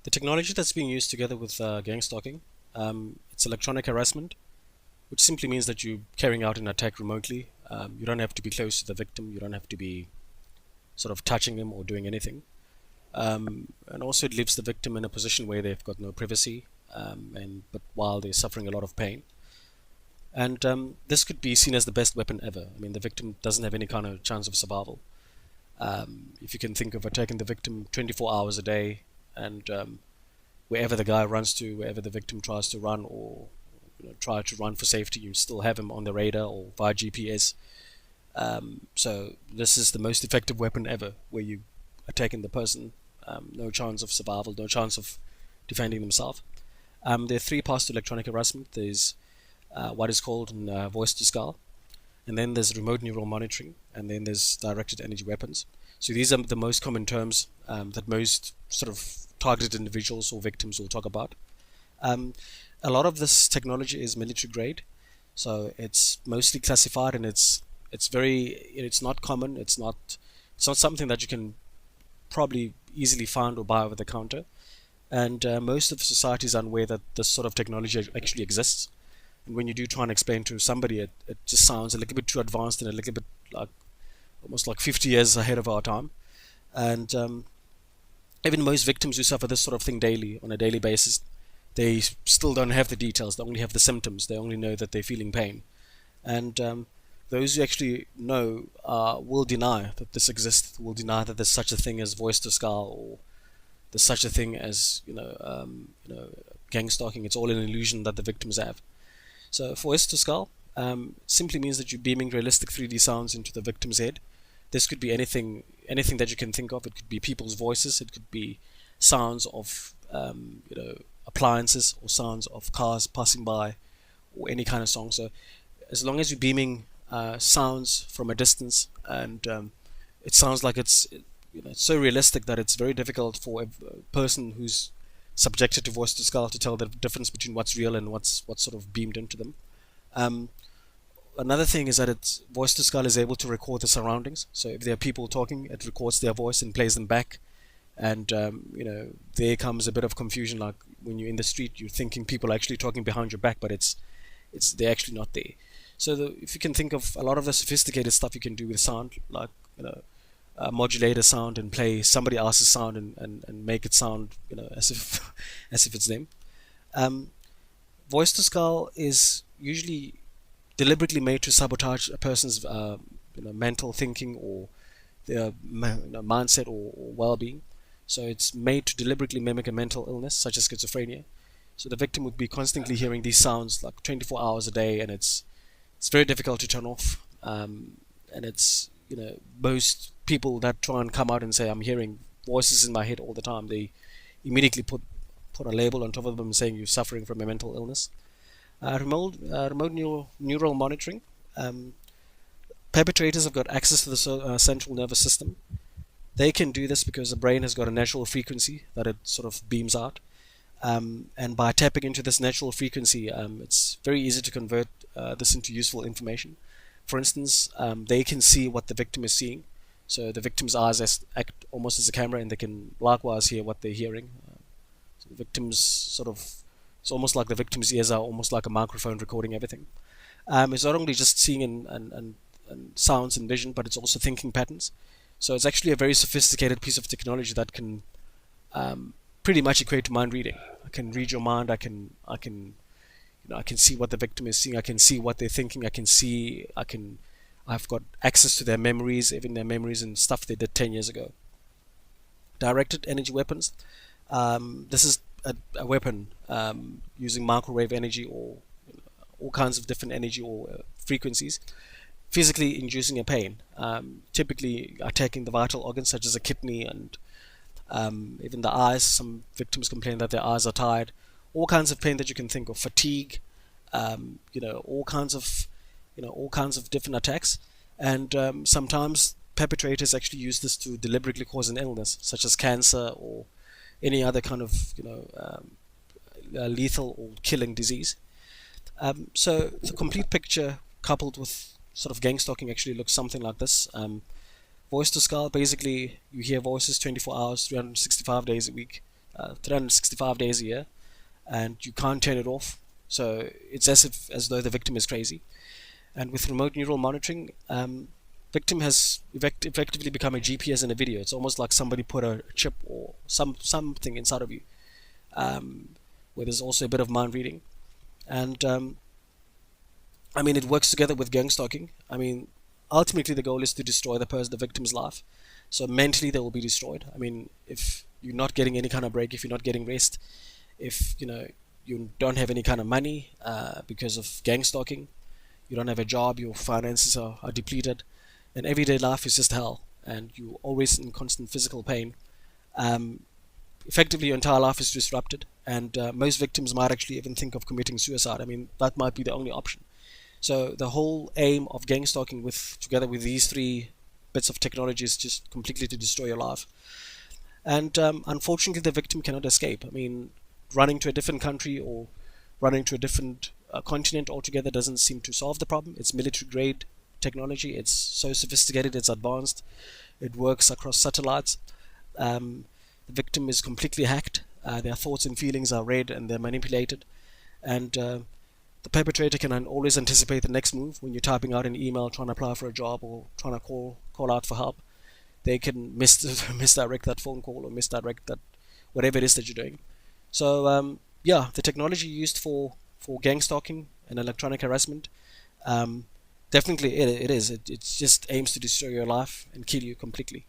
The technology that's being used together with gang stalking, it's electronic harassment, which simply means that you're carrying out an attack remotely. You don't have to be close to the victim. You don't have to be sort of touching them or doing anything. And also it leaves the victim in a position where they've got no privacy, but while they're suffering a lot of pain. And this could be seen as the best weapon ever. I mean, the victim doesn't have any kind of chance of survival. If you can think of attacking the victim 24 hours a day, and wherever the guy runs to, wherever the victim tries to run or try to run for safety, you still have him on the radar or via GPS. So this is the most effective weapon ever, where you attacking the person, no chance of survival, no chance of defending themselves. There are three parts to electronic harassment. There's what is called voice to skull, and then there's remote neural monitoring, and then there's directed energy weapons. So these are the most common terms that most sort of targeted individuals or victims will talk about. A lot of this technology is military grade, so it's mostly classified, and it's not common. It's not something that you can probably easily find or buy over the counter. And most of society is unaware that this sort of technology actually exists. And when you do try and explain to somebody, it just sounds a little bit too advanced and a little bit like almost like 50 years ahead of our time. And even most victims who suffer this sort of thing daily, on a daily basis, they still don't have the details. They only have the symptoms. They only know that they're feeling pain. And those who actually know will deny that this exists, will deny that there's such a thing as voice to skull, or there's such a thing as gang stalking. It's all an illusion that the victims have. So voice to skull simply means that you're beaming realistic 3D sounds into the victim's head. This could be anything that you can think of. It could be people's voices. It could be sounds of appliances, or sounds of cars passing by, or any kind of song. So as long as you're beaming sounds from a distance, and it sounds like it's so realistic that it's very difficult for a person who's subjected to voice to skull to tell the difference between what's real and what's sort of beamed into them. Another thing is that voice to skull is able to record the surroundings. So if there are people talking, it records their voice and plays them back. And there comes a bit of confusion, like when you're in the street, you're thinking people are actually talking behind your back, but they're actually not there. So if you can think of a lot of the sophisticated stuff you can do with sound, like modulate a sound and play somebody else's sound and make it sound as if it's them. Voice to skull is usually deliberately made to sabotage a person's mental thinking, or their mindset, or well-being. So it's made to deliberately mimic a mental illness such as schizophrenia. So the victim would be constantly hearing these sounds like 24 hours a day, and it's very difficult to turn off. And it's most people that try and come out and say, I'm hearing voices in my head all the time, they immediately put a label on top of them saying you're suffering from a mental illness. Remote neural monitoring. Perpetrators have got access to the central nervous system. They can do this because the brain has got a natural frequency that it sort of beams out. And by tapping into this natural frequency, it's very easy to convert this into useful information. For instance, they can see what the victim is seeing. So the victim's eyes act almost as a camera, and they can likewise hear what they're hearing. So the victim's it's almost like the victim's ears are almost like a microphone recording everything. It's not only just seeing and sounds and vision, but it's also thinking patterns. So it's actually a very sophisticated piece of technology that can pretty much equate to mind reading. I can read your mind. I can see what the victim is seeing. I can see what they're thinking. I've got access to their memories, even their memories and stuff they did 10 years ago. Directed energy weapons. This is a weapon using microwave energy, or all kinds of different energy or frequencies, physically inducing a pain, typically attacking the vital organs such as the kidney and even the eyes. Some victims complain that their eyes are tired. All kinds of pain that you can think of, fatigue, all kinds of different attacks. And sometimes perpetrators actually use this to deliberately cause an illness, such as cancer or any other kind of lethal or killing disease. So the complete picture, coupled with sort of gang stalking, actually looks something like this. Voice to skull, basically you hear voices 24 hours, 365 days a week. 365 days a year, and you can't turn it off. So it's as though the victim is crazy. And with remote neural monitoring, victim has effectively become a GPS in a video. It's almost like somebody put a chip or something inside of you, where there's also a bit of mind reading. And I mean, it works together with gang stalking. I mean, ultimately the goal is to destroy the victim's life. So mentally they will be destroyed. I mean, if you're not getting any kind of break, if you're not getting rest, if you don't have any kind of money because of gang stalking, you don't have a job, your finances are depleted, and everyday life is just hell, and you're always in constant physical pain. Um, Effectively, your entire life is disrupted, and most victims might actually even think of committing suicide. I mean, that might be the only option. So the whole aim of gang stalking, together with these three bits of technology, is just completely to destroy your life. And unfortunately, the victim cannot escape. I mean, running to a different country or running to a different continent altogether doesn't seem to solve the problem. It's military grade technology. It's so sophisticated. It's advanced. It works across satellites. The victim is completely hacked. Their thoughts and feelings are read and they're manipulated. And the perpetrator can always anticipate the next move when you're typing out an email, trying to apply for a job, or trying to call out for help. They can misdirect that phone call or misdirect that whatever it is that you're doing. So yeah, the technology used for gang stalking and electronic harassment, definitely it is. It just aims to destroy your life and kill you completely.